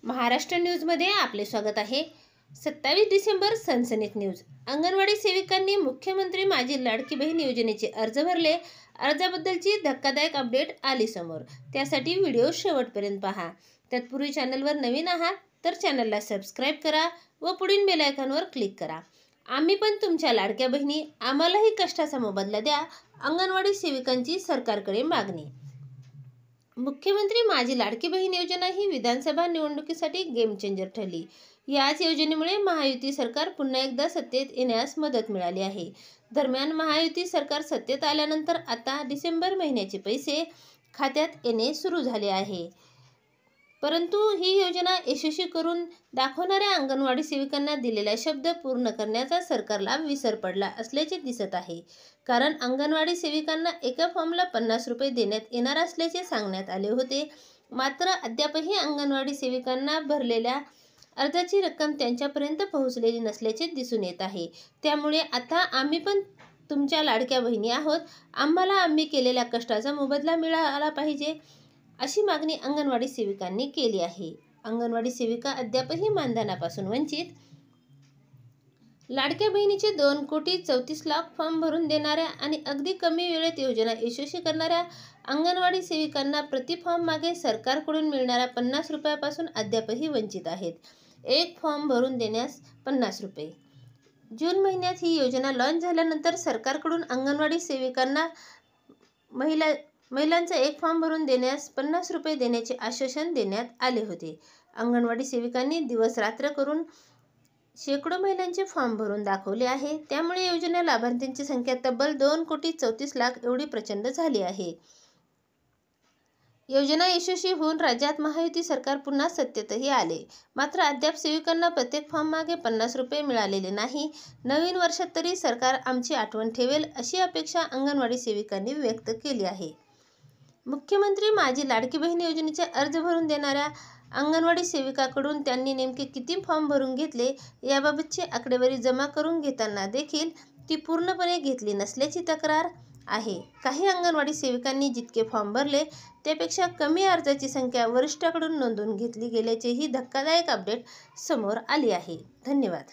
महाराष्ट्र न्यूजमध्ये आपले स्वागत आहे। 27 डिसेंबर सनसनीत न्यूज। अंगणवाडी सेविकांनी मुख्यमंत्री माझी लाडकी बहीण योजनेचे अर्ज भरले। अर्जाबद्दलची धक्कादायक अपडेट आली समोर। त्यासाठी व्हिडिओ शेवटपर्यंत पहा। तत्पूर्वी चॅनलवर नवीन आहात तर चॅनलला सबस्क्राइब करा व पुढील बेल आयकॉनवर क्लिक करा। आम्ही पण तुमच्या लाडक्या बहिणी, आम्हालाही कष्टाचा मोबदला द्या, अंगणवाडी सेविकांची सरकारकडे मागणी। मुख्यमंत्री माझी लाडकी बहीण योजना ही विधानसभा निवडणुकीसाठी गेम चेंजर ठरली। याच योजनेमुळे महायुती सरकार पुन्हा एकदा सत्तेत येण्यास मदत मिळाली आहे। दरम्यान महायुती सरकार सत्तेत आल्यानंतर आता डिसेंबर महिन्याचे पैसे खात्यात येणे सुरू झाले आहे। परंतु ही योजना यशस्वी करून दाखवणाऱ्या अंगणवाडी सेविकांना दिलेला शब्द पूर्ण करण्याचा सरकारला विसर पडला असल्याचे दिसत आहे। कारण अंगणवाडी सेविकांना एका फॉर्मला 50 रुपये देण्यात येणार असल्याचे सांगण्यात आले होते। मात्र अद्यापही अंगणवाडी सेविकांना भरलेल्या अर्जाची रक्कम त्यांच्यापर्यंत पोहोचलेली नसल्याचे दिसून येत आहे। त्यामुळे आता आम्ही पण तुमच्या लाडक्या बहिणी आहोत, आम्हाला आम्ही केलेल्या कष्टाचा मोबदला मिळाला पाहिजे, अशी मागणी अंगणवाडी सेविकांनी केली आहे। अंगणवाडी सेविका अद्यापही मानधनापासून वंचित। लाडक्या बहिणीचे 2,34,00,000 फॉर्म भरून देणाऱ्या आणि अगदी कमी वेळेत योजना यशस्वी करणाऱ्या अंगणवाडी सेविकांना प्रति फॉर्म मागे सरकारकडून मिळणाऱ्या 50 रुपयापासून अद्यापही वंचित आहेत। एक फॉर्म भरून देण्यास 50 रुपये। जून महिन्यात ही योजना लॉन्च झाल्यानंतर सरकारकडून अंगणवाडी सेविकांना महिलांचा एक फॉर्म भरून देण्यास 50 रुपये देण्याचे आश्वासन देण्यात आले होते। अंगणवाडी सेविकांनी दिवस रात्र करून शेकडो महिलांचे फॉर्म भरून दाखवले आहे। त्यामुळे योजना लाभार्थ्यांची संख्या तब्बल 2,34,00,000 एवढी प्रचंड झाली आहे। योजना यशस्वी होऊन राज्यात महायुती सरकार पुन्हा सत्तेतही आले, मात्र अद्याप सेविकांना प्रत्येक फॉर्म मागे 50 रुपये मिळालेले नाही। नवीन वर्षात तरी सरकार आमची आठवण ठेवेल अशी अपेक्षा अंगणवाडी सेविकांनी व्यक्त केली आहे। मुख्यमंत्री माझी लाडकी बहीण योजनेचे अर्ज भरून देणाऱ्या अंगणवाडी सेविकाकडून त्यांनी नेमके किती फॉर्म भरून घेतले याबाबतची आकडेवारी जमा करून घेताना देखील ती पूर्णपणे घेतली नसल्याची तक्रार आहे। काही अंगणवाडी सेविकांनी जितके फॉर्म भरले त्यापेक्षा कमी अर्जाची संख्या वरिष्ठाकडून नोंदवून घेतली गेल्याचेही धक्कादायक अपडेट समोर आली आहे। धन्यवाद।